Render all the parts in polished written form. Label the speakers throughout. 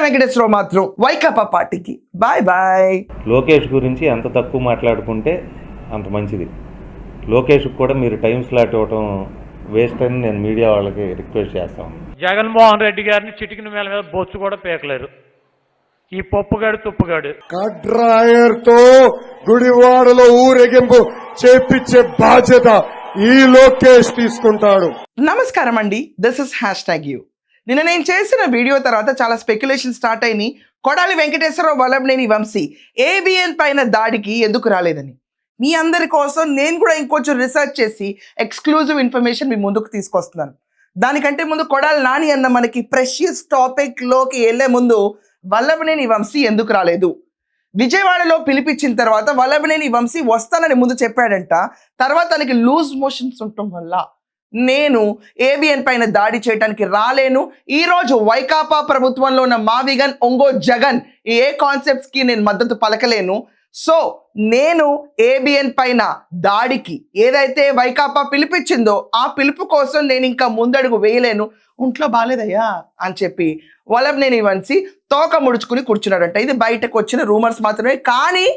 Speaker 1: వెంకటేశ్వరరావు మాత్రం వైకాపా పార్టీకి bye bye.
Speaker 2: Lokesh గురించి ఎంత తక్కువ మాట్లాడుకుంటే అంత మంచిది. లోకేష్కి కూడా మీరు టైం స్లాట్ ఇవ్వటం వేస్ట్ అని నేను మీడియా వాళ్ళకి రిక్వెస్ట్ చేస్తాను.
Speaker 3: జగన్మోహన్ రెడ్డి గారిని చిటికిన మేల మీద బొచ్చు కూడా పేకలేరు ఈ పప్పుగాడు తుప్పుగాడు.
Speaker 4: కడ్రాయర్తో గుడివాడలో ఊరేగింపు చేపించే బాధ్యత ఈ లోకేష్ తీసుకుంటాడు.
Speaker 1: నమస్కారం అండి, దిస్ ఇస్ #you. నిన్న నేను చేసిన వీడియో తర్వాత చాలా స్పెక్యులేషన్ స్టార్ట్ అయినాయి. కొడాలి వెంకటేశ్వరరావు, వల్లభనేని వంశీ ABN పైన దాడికి ఎందుకు రాలేదని. మీ అందరి కోసం నేను కూడా ఇంకొంచెం రీసెర్చ్ చేసి ఎక్స్క్లూజివ్ ఇన్ఫర్మేషన్ మీ ముందుకు తీసుకొస్తున్నాను. దానికంటే ముందు కొడాలి నాని అన్న మనకి ప్రెషియస్ టాపిక్లోకి వెళ్ళే ముందు వల్లభనేని వంశీ ఎందుకు రాలేదు? విజయవాడలో పిలిపించిన తర్వాత వల్లభనేని వంశీ వస్తానని ముందు చెప్పాడంట. తర్వాత తనకి లూజ్ మోషన్స్ ఉండటం వల్ల నేను ABN పైన దాడి చేయడానికి రాలేను. ఈరోజు వైకాపా ప్రభుత్వంలో ఉన్న మావిగన్ ఒంగో జగన్ ఏ కాన్సెప్ట్స్కి నేను మద్దతు పలకలేను. సో నేను ABN పైన దాడికి ఏదైతే వైకాపా పిలిపించిందో ఆ పిలుపు కోసం నేను ఇంకా ముందడుగు వేయలేను. ఒంట్లో బాగాలేదయ్యా అని చెప్పి వల్లభనేని వంశీ తోక ముడుచుకుని కూర్చున్నాడంట. ఇది బయటకు వచ్చిన రూమర్స్ మాత్రమే. కానీ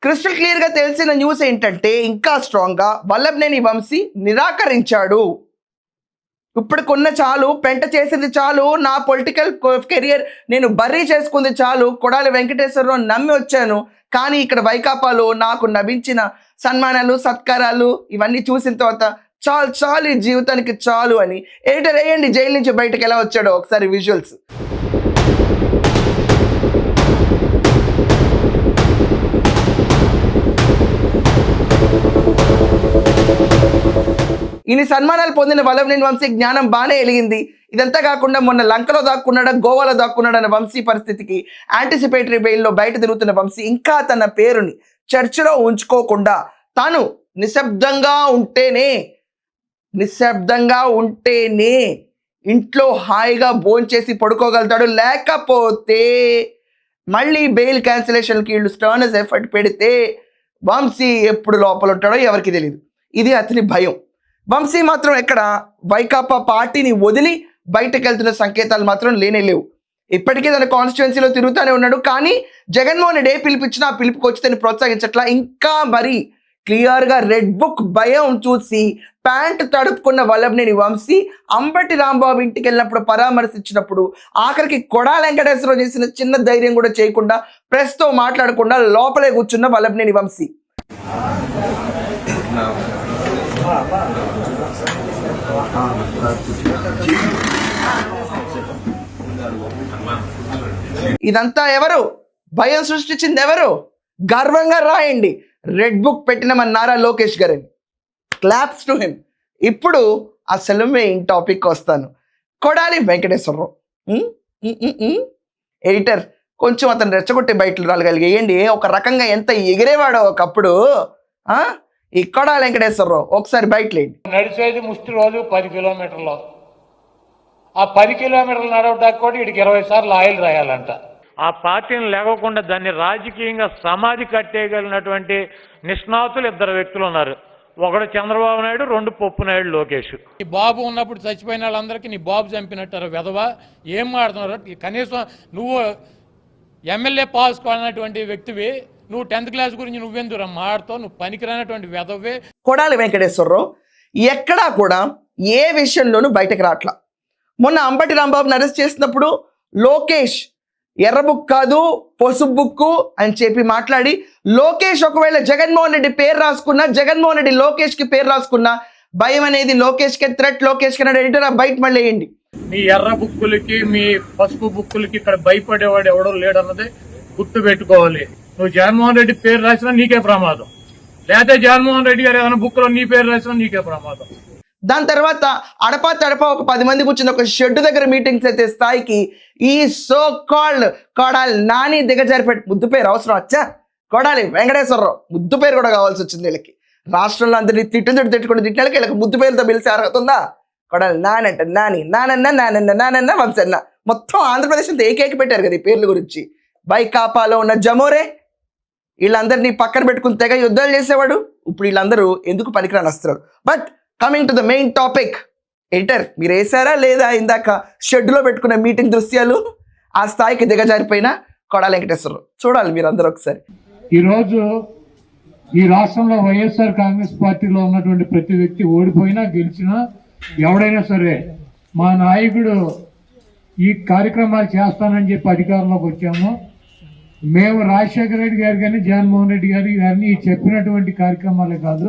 Speaker 1: క్రిస్టల్ క్లియర్గా తెలిసిన న్యూస్ ఏంటంటే ఇంకా స్ట్రాంగ్గా వల్లభనేని వంశీ నిరాకరించాడు. ఇప్పుడు కొన్న చాలు, పెంట చేసింది చాలు, నా పొలిటికల్ కెరియర్ నేను బర్రీ చేసుకుంది చాలు, కొడాలి వెంకటేశ్వరరావు నమ్మి వచ్చాను. కానీ ఇక్కడ వైకాపాలో నాకు లభించిన సన్మానాలు, సత్కారాలు ఇవన్నీ చూసిన తర్వాత చాలు చాలు, ఈ జీవితానికి చాలు అని ఎడిటర్ వేయండి. జైలు నుంచి బయటకు ఎలా వచ్చాడో ఒకసారి విజువల్స్. ఇన్ని సన్మానాలు పొందిన వల్లభనేని వంశీ జ్ఞానం బాగానే ఎలిగింది. ఇదంతా కాకుండా మొన్న లంకలో దాక్కున్నాడా, గోవాలో దాక్కున్నాడు అన్న వంశీ పరిస్థితికి యాంటిసిపేటరీ బెయిల్లో బయట తిరుగుతున్న వంశీ ఇంకా తన పేరుని చర్చలో ఉంచుకోకుండా తాను నిశ్శబ్దంగా ఉంటేనే ఇంట్లో హాయిగా భోంచేసి పడుకోగలుగుతాడు. లేకపోతే మళ్ళీ బెయిల్ క్యాన్సిలేషన్కి వీళ్ళు స్టర్నస్ ఎఫర్ట్ పెడితే వంశీ ఎప్పుడు లోపల ఉంటాడో ఎవరికి తెలియదు. ఇది అతని భయం. వంశీ మాత్రం ఎక్కడ వైకాపా పార్టీని వదిలి బయటకు వెళ్తున్న సంకేతాలు మాత్రం లేవు. ఇప్పటికీ తన కాన్స్టిట్యున్సీలో తిరుగుతూనే ఉన్నాడు. కానీ జగన్మోహన్ రెడ్డి పిలిపించినా ఆ పిలుపుకి వచ్చి తను ప్రోత్సహించట్లా. ఇంకా మరీ క్లియర్గా రెడ్ బుక్ భయం చూసి ప్యాంట్ తడుపుకున్న వల్లభనేని వంశీ అంబటి రాంబాబు ఇంటికి వెళ్ళినప్పుడు పరామర్శించినప్పుడు ఆఖరికి కొడాలి వెంకటేశ్వరరావు చేసిన చిన్న ధైర్యం కూడా చేయకుండా ప్రెస్తో మాట్లాడకుండా లోపలే కూర్చున్న వల్లభనేని వంశీ. ఇదంతా ఎవరు? భయం సృష్టించింది ఎవరు? గర్వంగా రాయండి, రెడ్ బుక్ పెట్టిన మన నారా లోకేష్ గారని. Claps to him. ఇప్పుడు అసలు మెయిన్ టాపిక్ వస్తాను. కొడాలి వెంకటేశ్వరరావు ఎడిటర్ కొంచెం అతను రెచ్చగొట్టే బయటలు రాగలిగేయండి. ఒక రకంగా ఎంత ఎగిరేవాడో ఒకప్పుడు ఈ కొడాలి వెంకటేశ్వరరావు. ఒకసారి బయటలేండి.
Speaker 3: నడిచేది ముష్టి రోజు 10 కిలోమీటర్లు. ఆ 10 కిలోమీటర్లు నడవడానికి కూడా వీడికి 20 సార్లు ఆయిల్ రాయాలంట. ఆ పార్టీని లేకుండా దాన్ని రాజకీయంగా సమాధి కట్టేయగలిగినటువంటి నిష్ణాతులు 2 వ్యక్తులు ఉన్నారు. ఒకడు చంద్రబాబు నాయుడు, 2 పప్పు నాయుడు లోకేష్.
Speaker 5: నీ బాబు ఉన్నప్పుడు చచ్చిపోయిన వాళ్ళందరికీ నీ బాబు చంపినట్టారు వెధవా. ఏం మాడుతున్నారు? కనీసం నువ్వు ఎమ్మెల్యే పాస్ కానటువంటి వ్యక్తివి, నువ్వు 10th క్లాస్ గురించి నువ్వెందుకు మాడుతావు? నువ్వు పనికిరానటువంటి వెధవే.
Speaker 1: కొడాలి వెంకటేశ్వరరావు ఎక్కడా కూడా ఏ విషయంలోనూ బయటకు రాట్లా. మొన్న అంబటి రాంబాబుని అరెస్ట్ చేసినప్పుడు లోకేష్ ఎర్ర బుక్ కాదు పసుపు బుక్కు అని చెప్పి మాట్లాడి, లోకేష్ ఒకవేళ జగన్మోహన్ రెడ్డి పేరు రాసుకున్నా, జగన్మోహన్ రెడ్డి లోకేష్కి పేరు రాసుకున్నా భయం అనేది లోకేష్కి థ్రెట్. లోకేష్కి అన్నాడు ఎడిటర్ బయట మళ్ళీ వేయండి.
Speaker 3: మీ ఎర్ర బుక్కులకి, మీ పసుపు బుక్కులకి ఇక్కడ భయపడేవాడు ఎవడో లేడన్నది గుర్తు పెట్టుకోవాలి. నువ్వు జగన్మోహన్ రెడ్డి పేరు రాసినా నీకే ప్రమాదం, లేదా జగన్మోహన్ రెడ్డి గారు ఏదైనా బుక్లో నీ పేరు రాసినా నీకే ప్రమాదం.
Speaker 1: దాని తర్వాత అడపా తడపా ఒక 10 మంది కూర్చుని ఒక షెడ్ దగ్గర మీటింగ్స్ అయితే స్థాయికి ఈ సో కాల్డ్ కొడాలి నాని దిగజారిపెట్టి ముద్దు పేరు అవసరం వచ్చా? కొడాలి వెంకటేశ్వరరావు ముద్దు పేరు కూడా కావాల్సి వచ్చింది వీళ్ళకి. రాష్ట్రంలో అందరినీ తిట్టుకుని తిట్టినకి వీళ్ళకి ముద్దు పేరుతో పిలిచి అర్హత ఉందా? కొడాలి నాని అంటే నాని, నానన్న వంశన్న, మొత్తం ఆంధ్రప్రదేశ్ అంతా ఏకేకి పెట్టారు కదా ఈ పేర్ల గురించి. వైకాపాలో ఉన్న జమోరే వీళ్ళందరినీ పక్కన పెట్టుకుని తెగ యుద్ధాలు చేసేవాడు. ఇప్పుడు వీళ్ళందరూ ఎందుకు పనికిరాని వస్తున్నారు. But coming to the main topic. Editor మీరు వేసారా లేదా ఇందాక షెడ్లో పెట్టుకున్న మీటింగ్ దృశ్యాలు? ఆ స్థాయికి దిగజారిపోయిన కొడాలి వెంకటేశ్వరరావు. చూడాలి మీరందరూ ఒకసారి.
Speaker 3: ఈరోజు ఈ రాష్ట్రంలో వైఎస్ఆర్ కాంగ్రెస్ పార్టీలో ఉన్నటువంటి ప్రతి వ్యక్తి ఓడిపోయినా గెలిచినా ఎవడైనా సరే మా నాయకుడు ఈ కార్యక్రమాలు చేస్తానని చెప్పి అధికారంలోకి వచ్చాము. మేము రాజశేఖర రెడ్డి గారు కానీ జగన్మోహన్ రెడ్డి గారిని చెప్పినటువంటి కార్యక్రమాలే కాదు,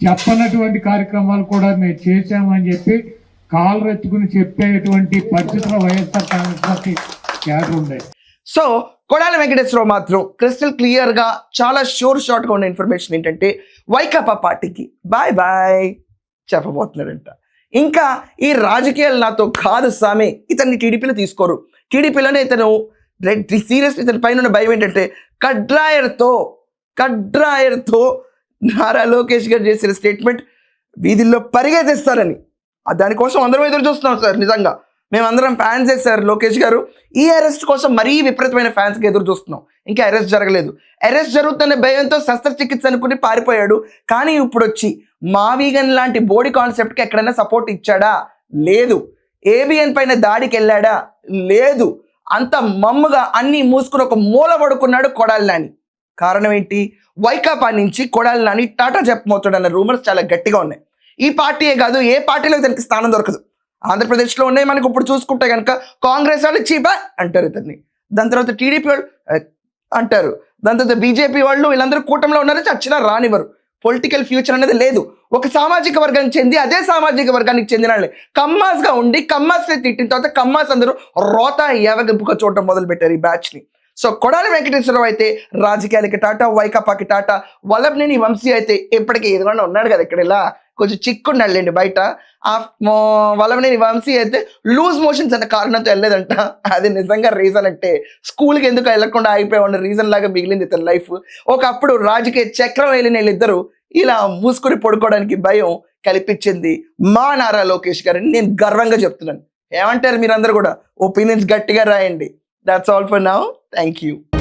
Speaker 3: చెప్పనటువంటి కార్యక్రమాలు కూడా మేము చేశామని చెప్పి కాళ్ళు ఎత్తుకుని చెప్పేటువంటి పరిస్థితుల్లో వైఎస్ఆర్ కాంగ్రెస్ పార్టీ క్యాడర్ ఉండేది.
Speaker 1: సో కొడాలి వెంకటేశ్వరరావు మాత్రం క్రిస్టల్ క్లియర్ గా చాలా షూర్ షార్ట్ గా ఉన్న ఇన్ఫర్మేషన్ ఏంటంటే వైకాపా పార్టీకి బాయ్ బాయ్ చెప్పబోతున్నాడంట. ఇంకా ఈ రాజకీయాలు నాతో కాదు సామి, ఇతన్ని టీడీపీలో తీసుకోరు. టీడీపీలోనే ఇతను సీరియస్. ఇతని పైన ఉన్న భయం ఏంటంటే కడ్రాయర్తో నారా లోకేష్ గారు చేసిన స్టేట్మెంట్ వీధుల్లో పరిగెత్తిస్తారని. దానికోసం అందరం ఎదురు చూస్తున్నాం సార్. నిజంగా మేమందరం ఫ్యాన్స్ సార్ లోకేష్ గారు. ఈ అరెస్ట్ కోసం మరీ విపరీతమైన ఫ్యాన్స్కి ఎదురు చూస్తున్నాం. ఇంకా అరెస్ట్ జరగలేదు. అరెస్ట్ జరుగుతున్న భయంతో శస్త్రచికిత్స అనుకుని పారిపోయాడు. కానీ ఇప్పుడు వచ్చి మావీగన్ లాంటి బోడీ కాన్సెప్ట్కి ఎక్కడైనా సపోర్ట్ ఇచ్చాడా? లేదు. ఏబిఎన్ పైన దాడికి వెళ్ళాడా? లేదు. అంత మమ్ముగా అన్ని మూసుకుని ఒక మూల పడుకున్నాడు కొడాలి నాని. కారణం ఏంటి? వైకాపా నుంచి కొడాలి నాని టాటా చెప్పబోతాడన్న రూమర్స్ చాలా గట్టిగా ఉన్నాయి. ఈ పార్టీయే కాదు, ఏ పార్టీలో తనకి స్థానం దొరకదు. ఆంధ్రప్రదేశ్లో ఉన్నాయి మనకు. ఇప్పుడు చూసుకుంటే కనుక కాంగ్రెస్ వాళ్ళు చీపా అంటారు ఇతన్ని, దాని తర్వాత టీడీపీ వాళ్ళు అంటారు, దాని తర్వాత బీజేపీ వాళ్ళు, వీళ్ళందరూ కూటమిలో ఉన్నారు, చచ్చినా రానివ్వరు. పొలిటికల్ ఫ్యూచర్ అనేది లేదు. ఒక సామాజిక వర్గానికి చెంది అదే సామాజిక వర్గానికి చెందిన వాళ్ళే కమ్మాస్గా ఉండి కమ్మాస్ని తిట్టిన తర్వాత కమ్మాస్ అందరూ రోత ఏవగింపుగా చూడటం మొదలు పెట్టారు ఈ బ్యాచ్ని. సో కొడాలి వెంకటేశ్వరరావు అయితే రాజకీయాలకి టాటా, వైకాపాకి టాటా. వల్లభనేని వంశీ అయితే ఇప్పటికీ ఎదుగుండా ఉన్నాడు కదా ఇక్కడ, ఇలా కొంచెం చిక్కున్నాళ్ళండి బయట. ఆ వల్లభనేని వంశీ అయితే లూజ్ మోషన్స్ అనే కారణంతో వెళ్ళలేదంట. అది నిజంగా రీజన్ అంటే స్కూల్కి ఎందుకు వెళ్ళకుండా అయిపోయామన్న రీజన్ లాగా మిగిలింది ఇతని లైఫ్. ఒకప్పుడు రాజకీయ చక్రం వెళ్ళిన వీళ్ళిద్దరూ ఇలా మూసుకుని పడుకోవడానికి భయం కల్పించింది మా నారా లోకేష్ గారని నేను గర్వంగా చెప్తున్నాను. ఏమంటారు మీరందరూ కూడా? ఒపీనియన్స్ గట్టిగా రాయండి. That's all for now. Thank you.